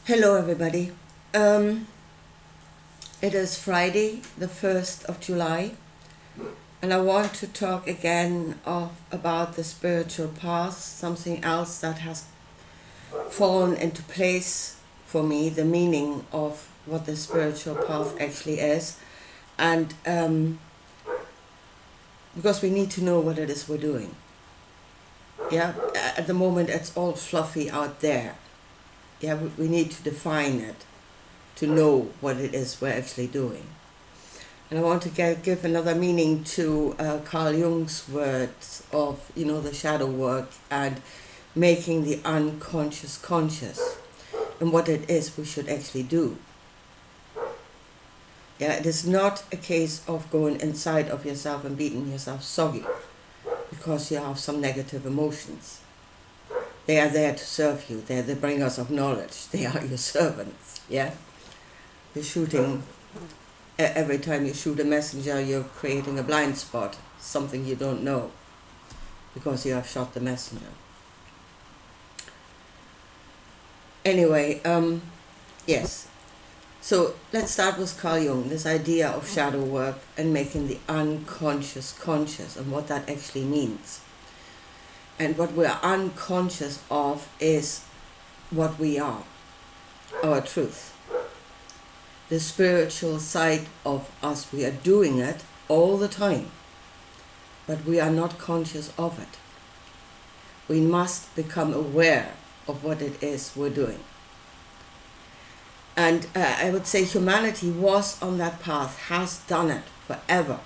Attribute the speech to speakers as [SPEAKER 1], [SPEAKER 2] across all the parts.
[SPEAKER 1] Hello, everybody. Um, it is Friday, the 1st of July, and I want to talk again about the spiritual path, something else that has fallen into place for me, the meaning of what the spiritual path actually is, and because we need to know what it is we're doing. Yeah, at the moment it's all fluffy out there. Yeah, we need to define it to know what it is we're actually doing. And I want to give another meaning to Carl Jung's words of, the shadow work and making the unconscious conscious and what it is we should actually do. Yeah, it is not a case of going inside of yourself and beating yourself soggy because you have some negative emotions. They are there to serve you. They're the bringers of knowledge. They are your servants. Yeah, you're shooting. Every time you shoot a messenger, you're creating a blind spot, something you don't know, because you have shot the messenger. Anyway, yes. So let's start with Carl Jung, this idea of shadow work and making the unconscious conscious and what that actually means. And what we're unconscious of is what we are, our truth. The spiritual side of us, we are doing it all the time, but we are not conscious of it. We must become aware of what it is we're doing. And I would say humanity was on that path, has done it forever.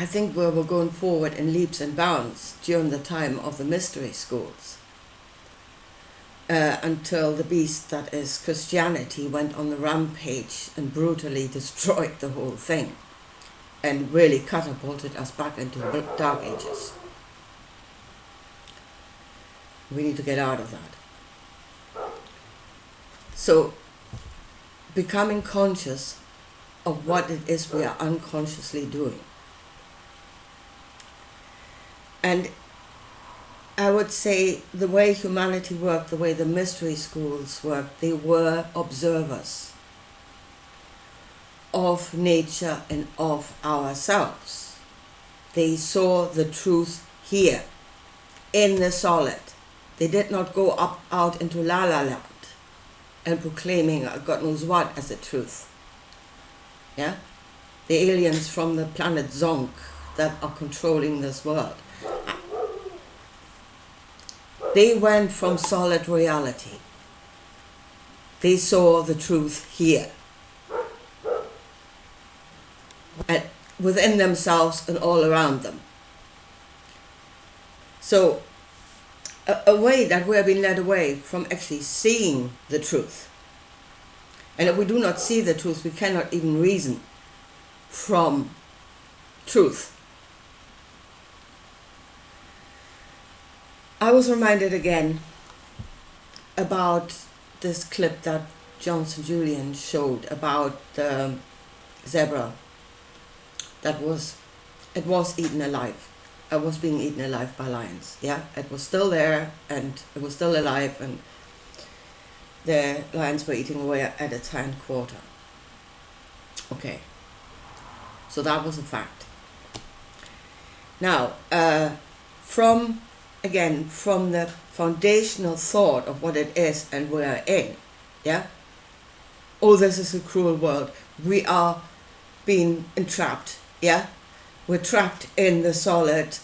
[SPEAKER 1] I think we were going forward in leaps and bounds during the time of the mystery schools. Until the beast that is Christianity went on the rampage and brutally destroyed the whole thing and really catapulted us back into the Dark Ages. We need to get out of that. So, becoming conscious of what it is we are unconsciously doing. And I would say the way humanity worked, the way the mystery schools worked, they were observers of nature and of ourselves. They saw the truth here, in the solid. They did not go out into La La Land and proclaiming God knows what as the truth. Yeah? The aliens from the planet Zonk that are controlling this world. They went from solid reality. They saw the truth here. And within themselves and all around them. So, a way that we are being led away from actually seeing the truth. And if we do not see the truth, we cannot even reason from truth. I was reminded again about this clip that Johnson Julian showed about the zebra that was eaten alive. It was being eaten alive by lions. Yeah, it was still there and it was still alive, and the lions were eating away at its hind quarter. Okay, so that was a fact. Now, from the foundational thought of what it is and we are in, yeah? Oh, this is a cruel world. We are being entrapped, yeah? We're trapped in the solid.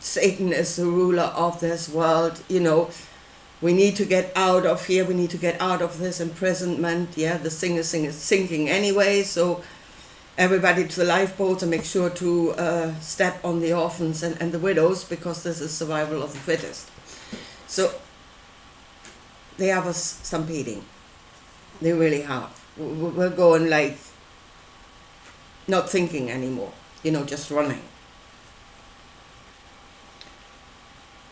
[SPEAKER 1] Satan is the ruler of this world, We need to get out of here. We need to get out of this imprisonment, yeah? The thing is sinking anyway, so everybody to the lifeboats and make sure to step on the orphans and the widows, because this is survival of the fittest. So they have us stampeding. They really have. We're going like not thinking anymore, just running.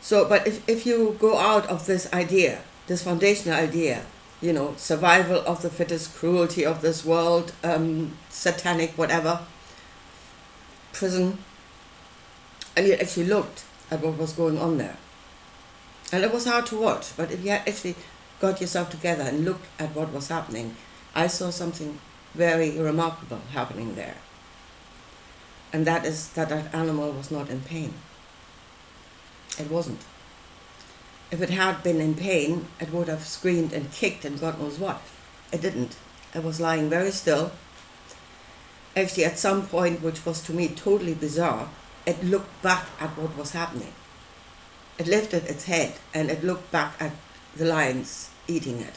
[SPEAKER 1] So, but if you go out of this idea, this foundational idea, survival of the fittest, cruelty of this world, satanic, whatever, prison, and you actually looked at what was going on there. And it was hard to watch, but if you had actually got yourself together and looked at what was happening, I saw something very remarkable happening there. And that is that animal was not in pain. It wasn't. If it had been in pain, it would have screamed and kicked and God knows what. It didn't. It was lying very still. Actually, at some point, which was to me totally bizarre, it looked back at what was happening. It lifted its head and it looked back at the lions eating it.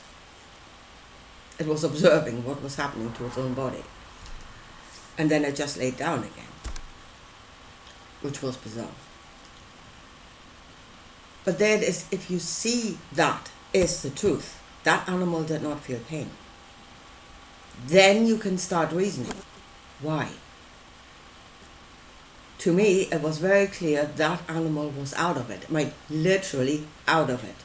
[SPEAKER 1] It was observing what was happening to its own body. And then it just laid down again, which was bizarre. But there it is, if you see that is the truth, that animal did not feel pain, then you can start reasoning. Why? To me, it was very clear that animal was out of it. Literally out of it.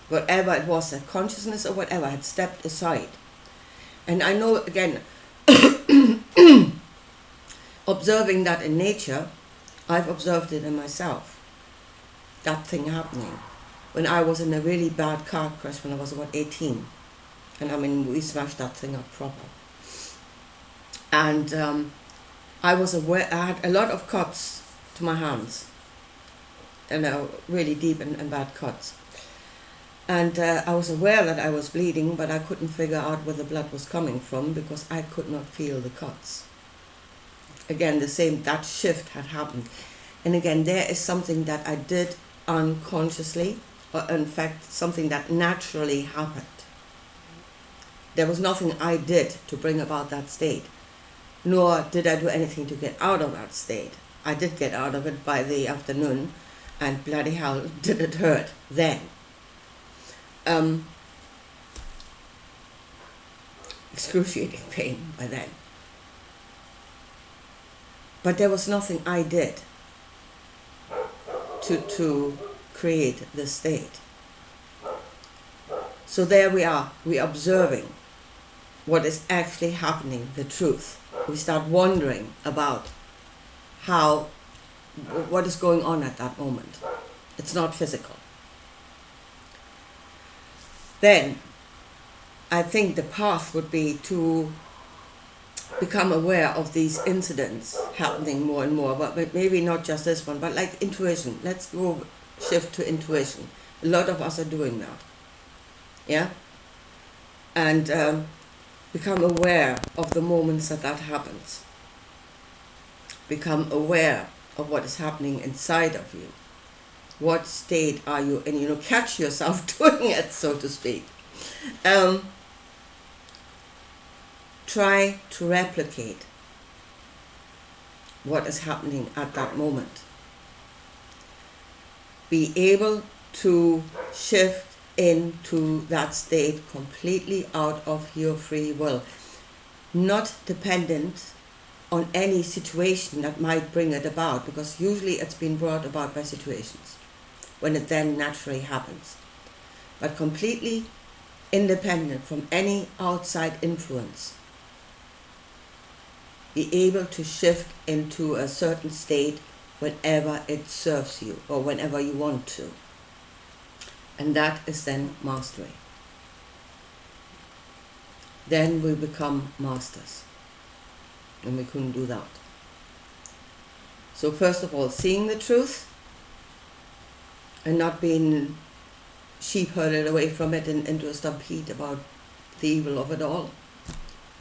[SPEAKER 1] Whatever it was, a consciousness or whatever, had stepped aside. And I know, again, observing that in nature, I've observed it in myself. That thing happening. When I was in a really bad car crash when I was about 18. And we smashed that thing up proper. And I was aware, I had a lot of cuts to my hands. Really deep and bad cuts. And I was aware that I was bleeding, but I couldn't figure out where the blood was coming from because I could not feel the cuts. Again, that shift had happened. And again, there is something that I did unconsciously, or in fact, something that naturally happened. There was nothing I did to bring about that state, nor did I do anything to get out of that state. I did get out of it by the afternoon, and bloody hell, did it hurt then. Excruciating pain by then. But there was nothing I did to create this state. So there we are observing what is actually happening, the truth. We start wondering about what is going on at that moment. It's not physical. Then, I think the path would be to become aware of these incidents happening more and more, but maybe not just this one, but like intuition. Let's go shift to intuition. A lot of us are doing that. Yeah? And become aware of the moments that happens. Become aware of what is happening inside of you. What state are you in? Catch yourself doing it, so to speak. Try to replicate what is happening at that moment. Be able to shift into that state completely out of your free will, not dependent on any situation that might bring it about, because usually it's been brought about by situations when it then naturally happens, but completely independent from any outside influence. Be able to shift into a certain state whenever it serves you or whenever you want to. And that is then mastery. Then we become masters. And we couldn't do that. So first of all, seeing the truth and not being sheep-herded away from it and into a stampede about the evil of it all.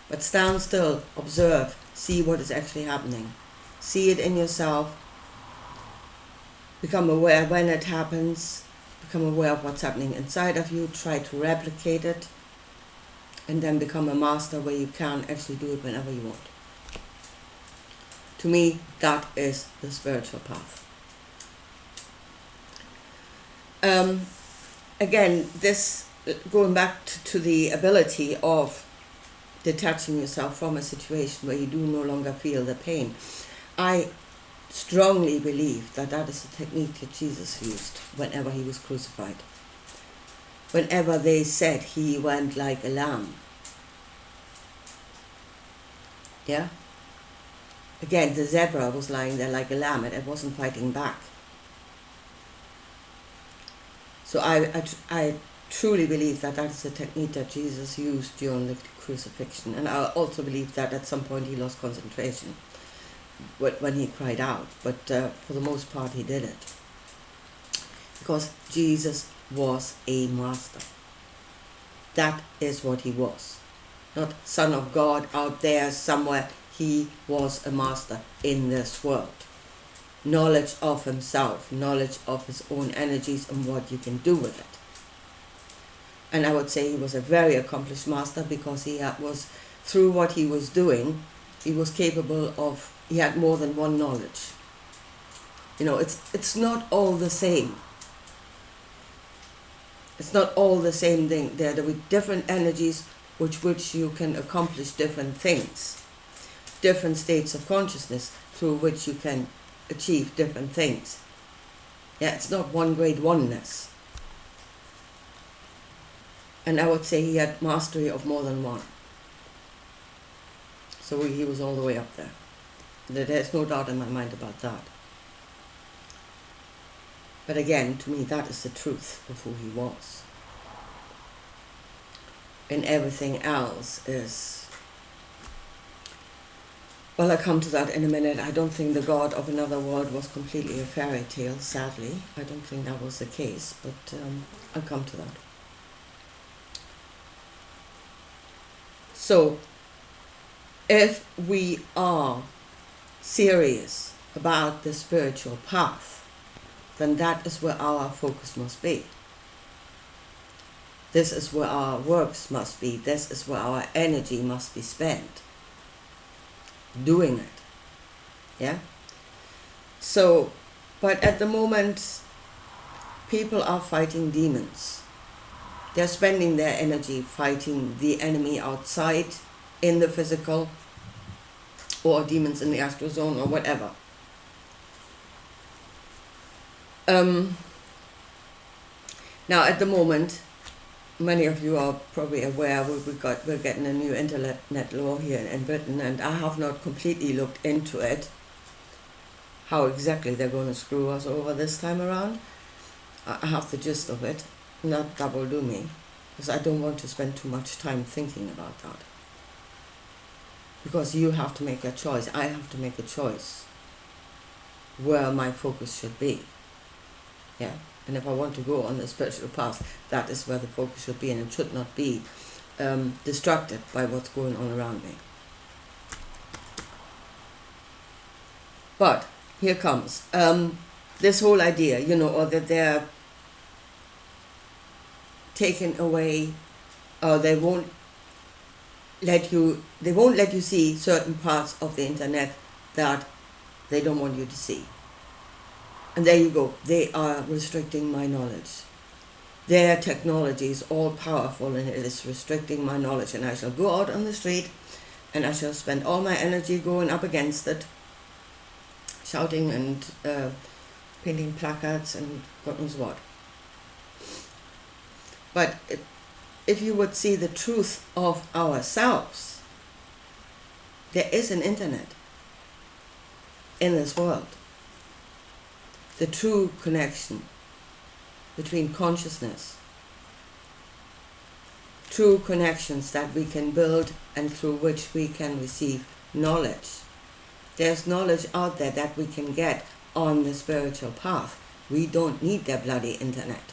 [SPEAKER 1] But stand still, observe, see what is actually happening. See it in yourself. Become aware when it happens. Become aware of what's happening inside of you. Try to replicate it. And then become a master where you can actually do it whenever you want. To me, that is the spiritual path. Again, this going back to the ability of detaching yourself from a situation where you do no longer feel the pain. I strongly believe that is the technique that Jesus used whenever he was crucified. Whenever they said he went like a lamb. Yeah? Again, the zebra was lying there like a lamb and it wasn't fighting back. So I truly believe that that is the technique that Jesus used during the crucifixion. And I also believe that at some point he lost concentration when he cried out. But for the most part he did it. Because Jesus was a master. That is what he was. Not Son of God out there somewhere. He was a master in this world. Knowledge of himself, knowledge of his own energies and what you can do with it. And I would say he was a very accomplished master because was, through what he was doing, he was capable of, he had more than one knowledge. You know, it's not all the same. It's not all the same thing. There will be different energies which you can accomplish different things. Different states of consciousness through which you can achieve different things. Yeah, it's not one great oneness. And I would say he had mastery of more than one. So he was all the way up there. There's no doubt in my mind about that. But again, to me, that is the truth of who he was. And everything else is... Well, I'll come to that in a minute. I don't think the God of another world was completely a fairy tale, sadly. I don't think that was the case, but I'll come to that. So, if we are serious about the spiritual path, then that is where our focus must be. This is where our works must be. This is where our energy must be spent. Doing it. Yeah? So, but at the moment, people are fighting demons. They're spending their energy fighting the enemy outside in the physical, or demons in the astral zone, or whatever. Now, at the moment, many of you are probably aware we're getting a new internet law here in Britain, and I have not completely looked into it, how exactly they're going to screw us over this time around. I have the gist of it, and that will do me, because I don't want to spend too much time thinking about that. Because you have to make a choice. I have to make a choice where my focus should be. Yeah, and if I want to go on the spiritual path, that is where the focus should be, and it should not be distracted by what's going on around me. But here comes this whole idea, you know, or that they're taken away, or they won't let you see certain parts of the internet that they don't want you to see. And there you go. They are restricting my knowledge. Their technology is all powerful and it is restricting my knowledge. And I shall go out on the street and I shall spend all my energy going up against it, shouting and painting placards and God knows what. But if you would see the truth of ourselves, there is an internet in this world. The true connection between consciousness, true connections that we can build and through which we can receive knowledge. There's knowledge out there that we can get on the spiritual path. We don't need their bloody internet.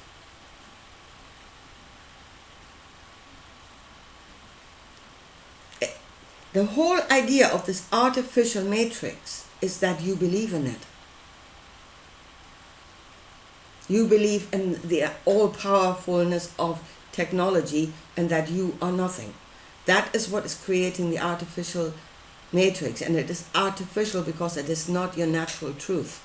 [SPEAKER 1] The whole idea of this artificial matrix is that you believe in it. You believe in the all-powerfulness of technology and that you are nothing. That is what is creating the artificial matrix, and it is artificial because it is not your natural truth.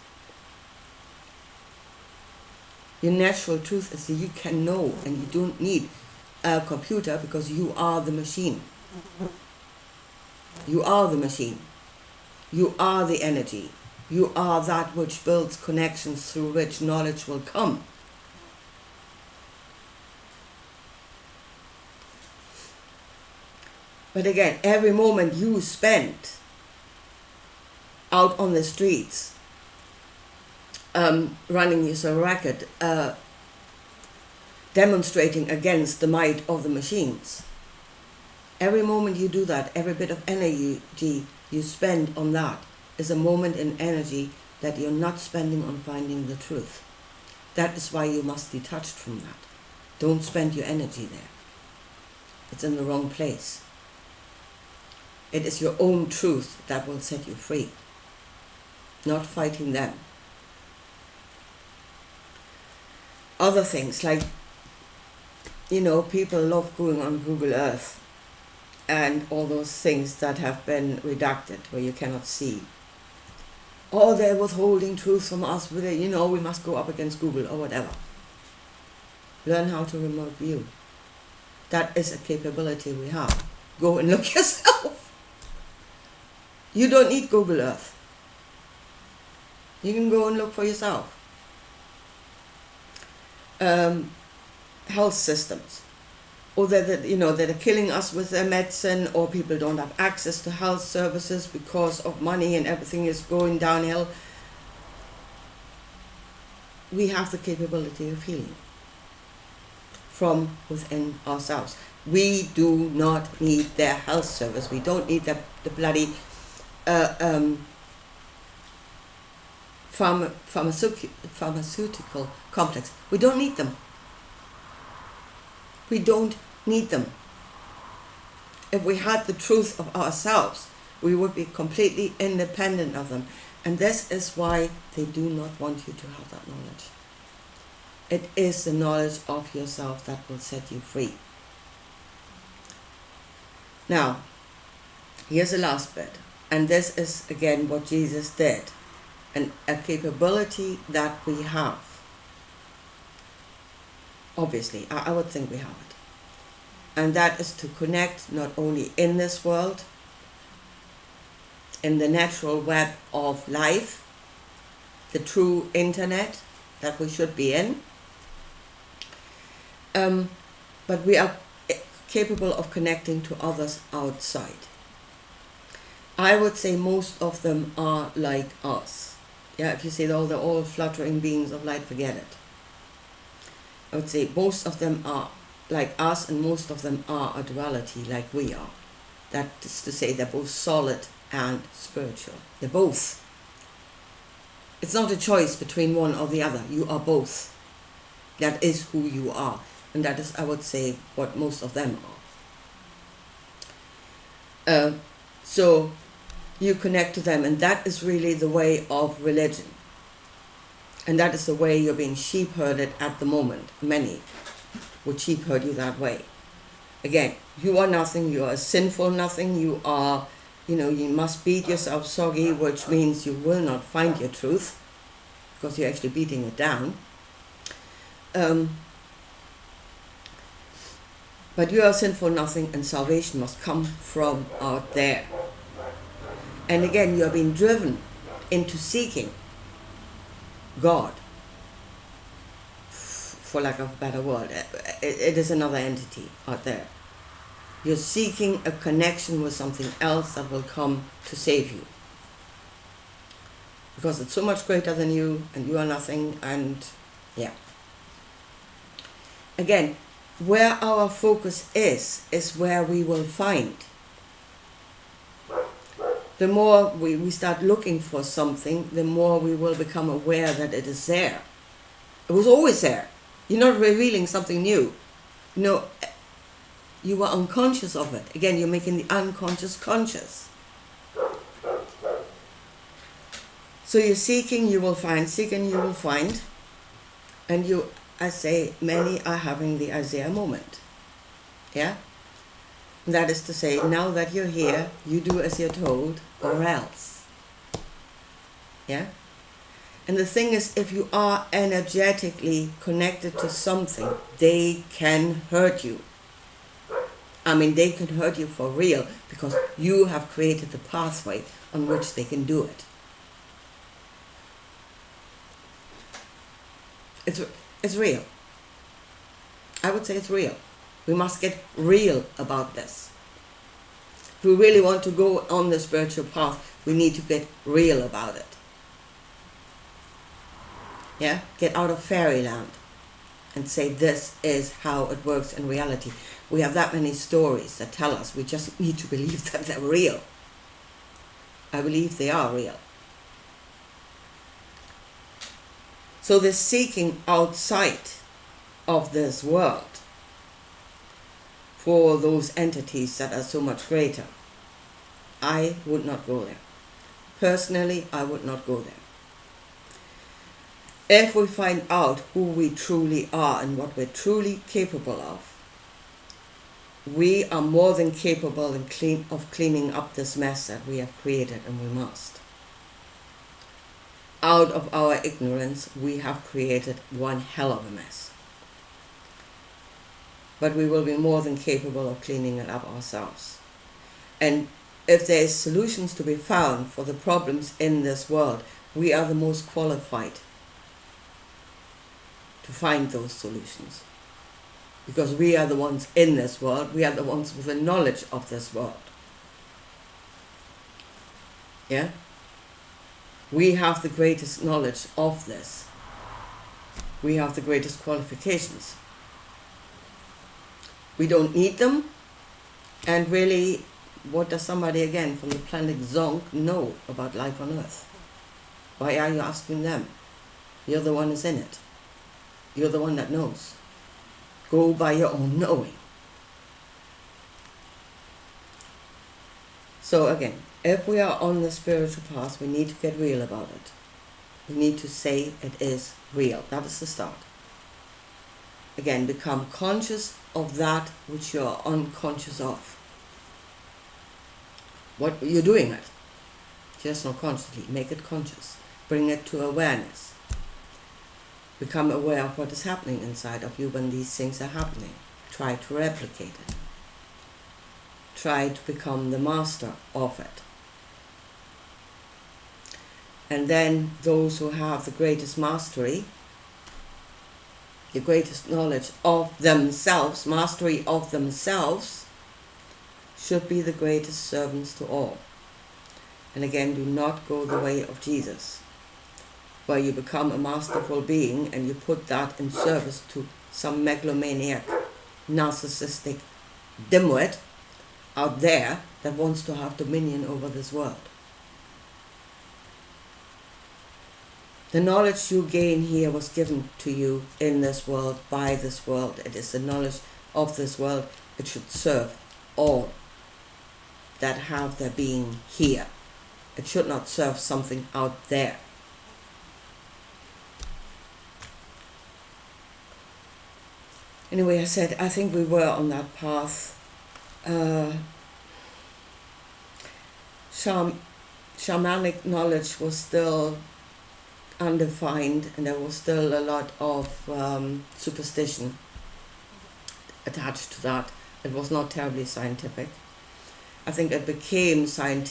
[SPEAKER 1] Your natural truth is that you can know and you don't need a computer because you are the machine. You are the machine. You are the energy. You are that which builds connections through which knowledge will come. But again, every moment you spend out on the streets, running your racket, demonstrating against the might of the machines. Every moment you do that, every bit of energy you spend on that is a moment in energy that you're not spending on finding the truth. That is why you must detach from that. Don't spend your energy there. It's in the wrong place. It is your own truth that will set you free, not fighting them. Other things like, people love going on Google Earth and all those things that have been redacted where you cannot see. Oh, they're withholding truth from us, we must go up against Google or whatever. Learn how to remote view. That is a capability we have. Go and look yourself. You don't need Google Earth. You can go and look for yourself. Health systems. Or that are killing us with their medicine, or people don't have access to health services because of money and everything is going downhill. We have the capability of healing from within ourselves. We do not need their health service. We don't need the bloody pharmaceutical complex. We don't need them. We don't need them. If we had the truth of ourselves, we would be completely independent of them. And this is why they do not want you to have that knowledge. It is the knowledge of yourself that will set you free. Now, here's the last bit. And this is again what Jesus did. And a capability that we have. Obviously, I would think we have it. And that is to connect not only in this world, in the natural web of life, the true internet that we should be in, but we are capable of connecting to others outside. I would say most of them are like us. Yeah, if you say, oh, they're all fluttering beings of light, forget it. I would say most of them are like us, and most of them are a duality like we are. That is to say, they're both solid and spiritual. They're both. It's not a choice between one or the other. You are both. That is who you are. And that is, I would say, what most of them are. So you connect to them, and that is really the way of religion. And that is the way you're being sheep-herded at the moment. Many would sheep-herd you that way. Again, you are nothing, you are a sinful nothing, you are, you must beat yourself soggy, which means you will not find your truth, because you're actually beating it down. But you are sinful nothing, and salvation must come from out there. And again, you are being driven into seeking God, for lack of a better word. It is another entity out there. You're seeking a connection with something else that will come to save you. Because it's so much greater than you, and you are nothing, and yeah. Again, where our focus is where we will find. The more we start looking for something, the more we will become aware that it is there. It was always there. You're not revealing something new. No, you were unconscious of it. Again, you're making the unconscious conscious. So you're seeking, you will find. Seeking, you will find. And you, I say, many are having the Isaiah moment. Yeah? That is to say, now that you're here, you do as you're told, or else. Yeah? And the thing is, if you are energetically connected to something, they can hurt you. I mean, they can hurt you for real, because you have created the pathway on which they can do it. It's real. I would say it's real. We must get real about this. If we really want to go on the spiritual path, we need to get real about it. Yeah? Get out of fairyland and say this is how it works in reality. We have that many stories that tell us we just need to believe that they're real. I believe they are real. So this seeking outside of this world for those entities that are so much greater, I would not go there. Personally, I would not go there. If we find out who we truly are and what we're truly capable of, we are more than capable of cleaning up this mess that we have created, and we must. Out of our ignorance, we have created one hell of a mess. But we will be more than capable of cleaning it up ourselves. And if there is solutions to be found for the problems in this world, we are the most qualified to find those solutions. Because we are the ones in this world, we are the ones with the knowledge of this world. Yeah? We have the greatest knowledge of this. We have the greatest qualifications. We don't need them. And really, what does somebody again from the planet Zonk know about life on Earth? Why are you asking them? You're the one who's in it. You're the one that knows. Go by your own knowing. So again, if we are on the spiritual path, we need to get real about it. We need to say it is real. That is the start. Again, become conscious of that which you are unconscious of. What you're doing it. Just not consciously. Make it conscious. Bring it to awareness. Become aware of what is happening inside of you when these things are happening. Try to replicate it. Try to become the master of it. And then those who have the greatest mastery, the greatest knowledge of themselves, mastery of themselves, should be the greatest servants to all. And again, do not go the way of Jesus, where you become a masterful being and you put that in service to some megalomaniac, narcissistic dimwit out there that wants to have dominion over this world. The knowledge you gain here was given to you in this world, by this world. It is the knowledge of this world. It should serve all that have their being here. It should not serve something out there. Anyway, I said, I think we were on that path. Shamanic knowledge was still undefined, and there was still a lot of superstition attached to that. It was not terribly scientific. I think it became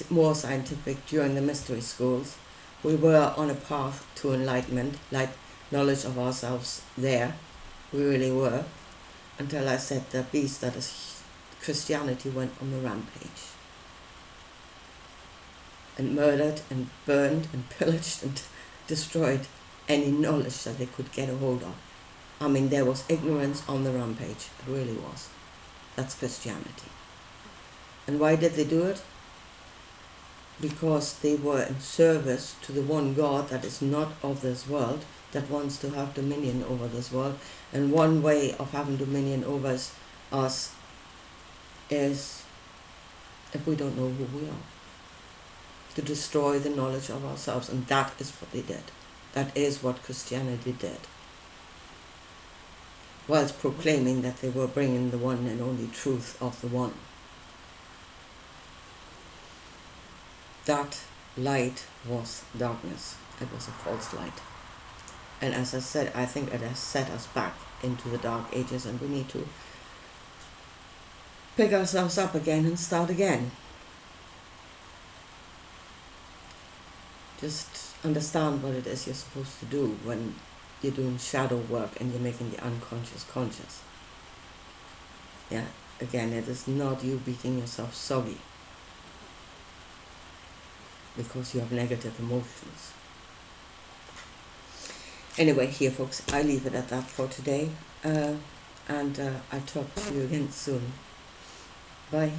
[SPEAKER 1] more scientific during the mystery schools. We were on a path to enlightenment, like knowledge of ourselves there. We really were. Until I said the beast that is Christianity went on the rampage. And murdered and burned and pillaged and destroyed any knowledge that they could get a hold of. I mean, there was ignorance on the rampage. It really was. That's Christianity. And why did they do it? Because they were in service to the one God that is not of this world, that wants to have dominion over this world. And one way of having dominion over us is, if we don't know who we are, to destroy the knowledge of ourselves. And that is what they did. That is what Christianity did. Whilst proclaiming that they were bringing the one and only truth of the one. That light was darkness. It was a false light. And as I said, I think it has set us back into the dark ages, and we need to pick ourselves up again and start again. Just understand what it is you're supposed to do when you're doing shadow work and you're making the unconscious conscious. Yeah, again, it is not you beating yourself soggy because you have negative emotions. Anyway, here, folks, I leave it at that for today, and I'll talk to you again soon. Bye.